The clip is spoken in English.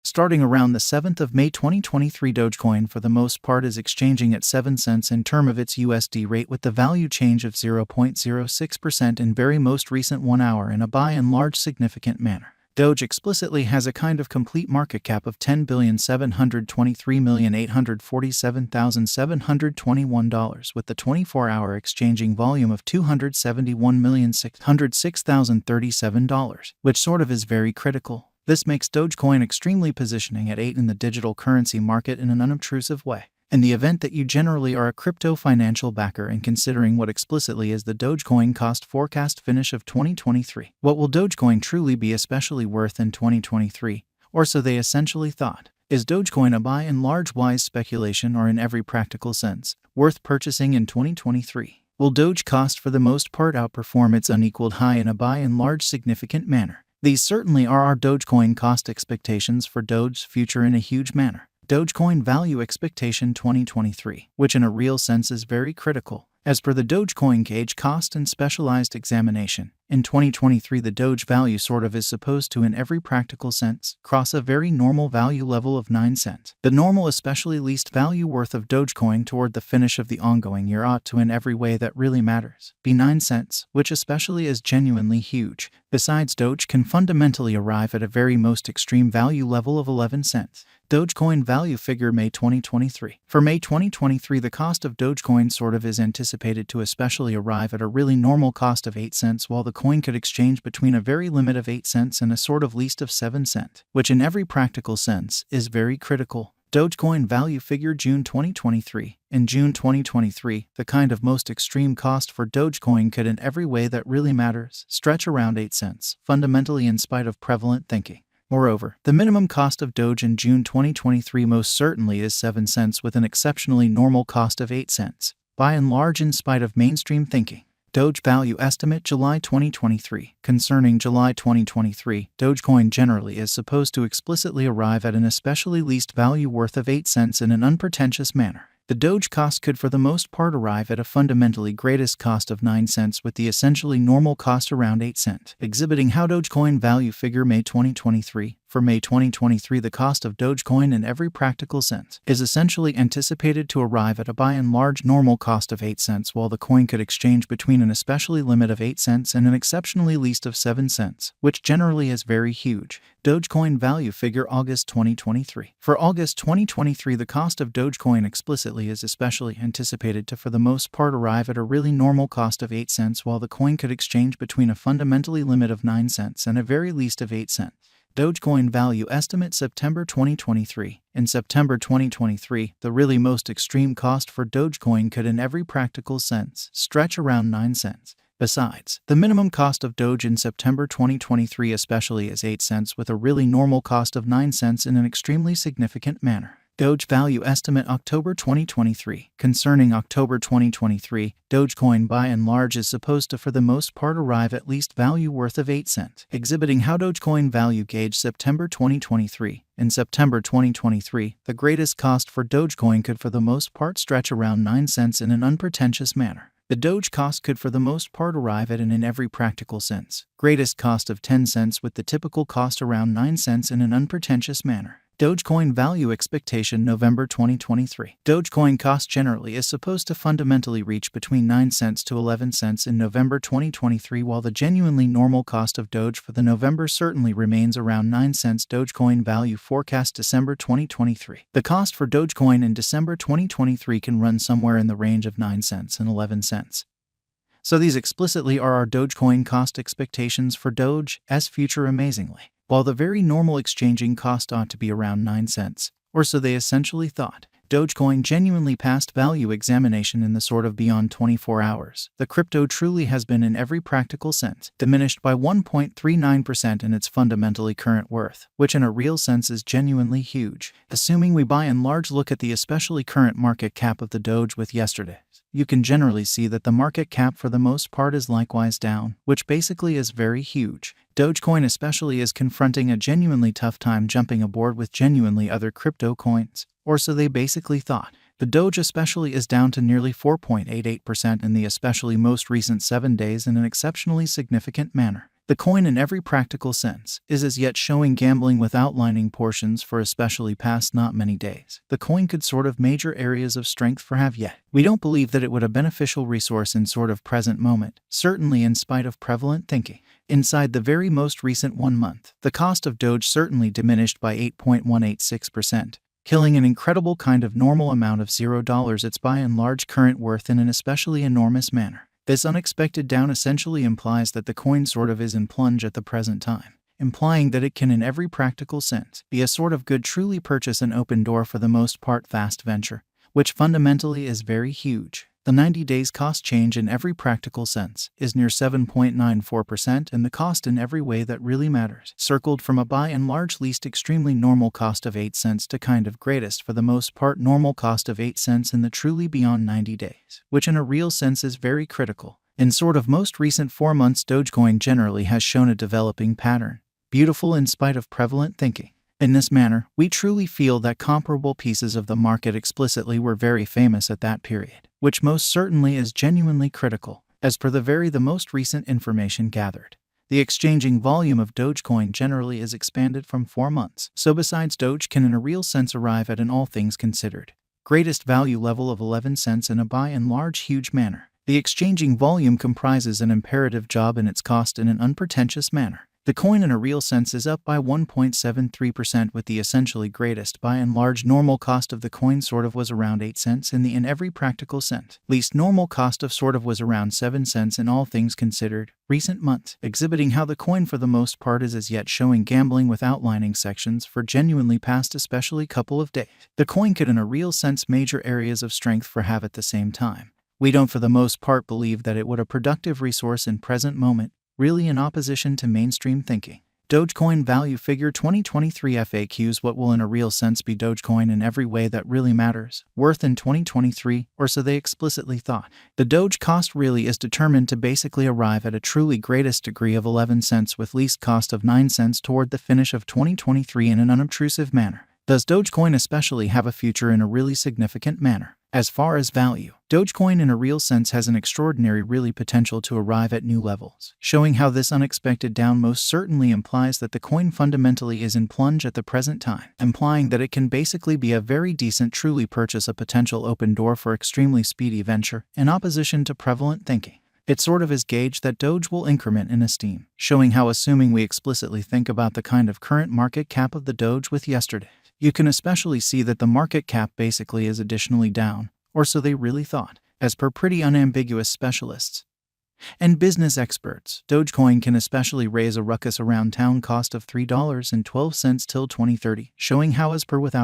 Starting around the 7th of May 2023, Dogecoin for the most part is exchanging at 7 cents in term of its USD rate, with the value change of 0.06% in very most recent 1 hour in a by and large significant manner. Doge explicitly has a kind of complete market cap of $10,723,847,721, with the 24-hour exchanging volume of $271,606,037, which sort of is very critical. This makes Dogecoin extremely positioning at 8 in the digital currency market in an unobtrusive way. In the event that you generally are a crypto financial backer and considering what explicitly is the Dogecoin cost forecast finish of 2023, what will Dogecoin truly be especially worth in 2023? Or so they essentially thought. Is Dogecoin a by and large wise speculation, or in every practical sense, worth purchasing in 2023? Will Doge cost for the most part outperform its unequaled high in a by and large significant manner? These certainly are our Dogecoin cost expectations for Doge's future in a huge manner. Dogecoin value expectation 2023, which in a real sense is very critical. As per the Dogecoin gauge cost and specialized examination, in 2023 the Doge value sort of is supposed to, in every practical sense, cross a very normal value level of 9 cents. The normal, especially least value worth of Dogecoin toward the finish of the ongoing year ought to, in every way that really matters, be 9 cents, which especially is genuinely huge. Besides, Doge can fundamentally arrive at a very most extreme value level of 11 cents. Dogecoin value figure May 2023. For May 2023, the cost of Dogecoin sort of is anticipated to especially arrive at a really normal cost of 8 cents, while the coin could exchange between a very limit of 8 cents and a sort of least of 7 cents, which in every practical sense is very critical. Dogecoin value figure June 2023. In June 2023, the kind of most extreme cost for Dogecoin could, in every way that really matters, stretch around 8 cents, fundamentally in spite of prevalent thinking. Moreover, the minimum cost of Doge in June 2023 most certainly is 7 cents, with an exceptionally normal cost of 8 cents, by and large in spite of mainstream thinking. Doge value estimate July 2023. Concerning July 2023, Dogecoin generally is supposed to explicitly arrive at an especially least value worth of 8 cents in an unpretentious manner. The Doge cost could for the most part arrive at a fundamentally greatest cost of 9 cents, with the essentially normal cost around 8 cents, exhibiting how Dogecoin value figure May 2023. For May 2023, the cost of Dogecoin in every practical sense is essentially anticipated to arrive at a by and large normal cost of 8 cents, while the coin could exchange between an especially limit of 8 cents and an exceptionally least of 7 cents, which generally is very huge. Dogecoin value figure August 2023. For August 2023, the cost of Dogecoin explicitly is especially anticipated to for the most part arrive at a really normal cost of 8 cents, while the coin could exchange between a fundamentally limit of 9 cents and a very least of 8 cents. Dogecoin value estimate September 2023. In September 2023, the really most extreme cost for Dogecoin could in every practical sense stretch around 9 cents. Besides, the minimum cost of Doge in September 2023 especially is 8 cents, with a really normal cost of 9 cents in an extremely significant manner. Doge value estimate October 2023. Concerning October 2023, Dogecoin by and large is supposed to for the most part arrive at least value worth of 8 cents, exhibiting how Dogecoin value gauge September 2023. In September 2023, the greatest cost for Dogecoin could for the most part stretch around 9 cents in an unpretentious manner. The Doge cost could for the most part arrive at an, in every practical sense, greatest cost of 10 cents, with the typical cost around 9 cents in an unpretentious manner. Dogecoin value expectation November 2023. Dogecoin cost generally is supposed to fundamentally reach between 9 cents to 11 cents in November 2023, while the genuinely normal cost of Doge for the November certainly remains around 9 cents. Dogecoin value forecast December 2023. The cost for Dogecoin in December 2023 can run somewhere in the range of 9 cents and 11 cents. So these explicitly are our Dogecoin cost expectations for Doge's future amazingly. While the very normal exchanging cost ought to be around 9 cents, or so they essentially thought, Dogecoin genuinely passed value examination in the sort of beyond 24 hours. The crypto truly has been in every practical sense diminished by 1.39% in its fundamentally current worth, which in a real sense is genuinely huge. Assuming we by and large look at the especially current market cap of the Doge with yesterday's, you can generally see that the market cap for the most part is likewise down, which basically is very huge. Dogecoin especially is confronting a genuinely tough time jumping aboard with genuinely other crypto coins, or so they basically thought. The Doge especially is down to nearly 4.88% in the especially most recent 7 days in an exceptionally significant manner. The coin in every practical sense is as yet showing gambling with outlining portions for especially past not many days. The coin could sort of major areas of strength for have yet. We don't believe that it would a beneficial resource in sort of present moment, certainly in spite of prevalent thinking. Inside the very most recent 1 month, the cost of Doge certainly diminished by 8.186%. Killing an incredible kind of normal amount of $0 its by and large current worth in an especially enormous manner. This unexpected down essentially implies that the coin sort of is in plunge at the present time, implying that it can in every practical sense be a sort of good truly purchase an open door for the most part fast venture, which fundamentally is very huge. The 90 days cost change in every practical sense is near 7.94%, and the cost in every way that really matters, circled from a by and large least extremely normal cost of 8 cents to kind of greatest for the most part normal cost of 8 cents in the truly beyond 90 days, which in a real sense is very critical. In sort of most recent 4 months, Dogecoin generally has shown a developing pattern, beautiful in spite of prevalent thinking. In this manner, we truly feel that comparable pieces of the market explicitly were very famous at that period, which most certainly is genuinely critical, as per the most recent information gathered. The exchanging volume of Dogecoin generally is expanded from 4 months, so besides Doge can in a real sense arrive at an all things considered greatest value level of 11 cents in a by and large huge manner. The exchanging volume comprises an imperative job in its cost in an unpretentious manner. The coin in a real sense is up by 1.73% with the essentially greatest by and large normal cost of the coin sort of was around 8 cents in every practical sense. Least normal cost of sort of was around 7 cents in all things considered recent months, exhibiting how the coin for the most part is as yet showing gambling with outlining sections for genuinely past especially couple of days. The coin could in a real sense major areas of strength for have at the same time. We don't for the most part believe that it would a productive resource in present moment, really in opposition to mainstream thinking. Dogecoin Value Figure 2023 FAQs. What will in a real sense be Dogecoin in every way that really matters? Worth in 2023, or so they explicitly thought. The Doge cost really is determined to basically arrive at a truly greatest degree of 11 cents with least cost of 9 cents toward the finish of 2023 in an unobtrusive manner. Does Dogecoin especially have a future in a really significant manner? As far as value, Dogecoin in a real sense has an extraordinary really potential to arrive at new levels, showing how this unexpected down most certainly implies that the coin fundamentally is in plunge at the present time, implying that it can basically be a very decent truly purchase a potential open door for extremely speedy venture, in opposition to prevalent thinking. It sort of is gauged that Doge will increment in esteem, showing how assuming we explicitly think about the kind of current market cap of the Doge with yesterday, you can especially see that the market cap basically is additionally down, or so they really thought, as per pretty unambiguous specialists and business experts. Dogecoin can especially raise a ruckus around town cost of $3.12 till 2030, showing how as per without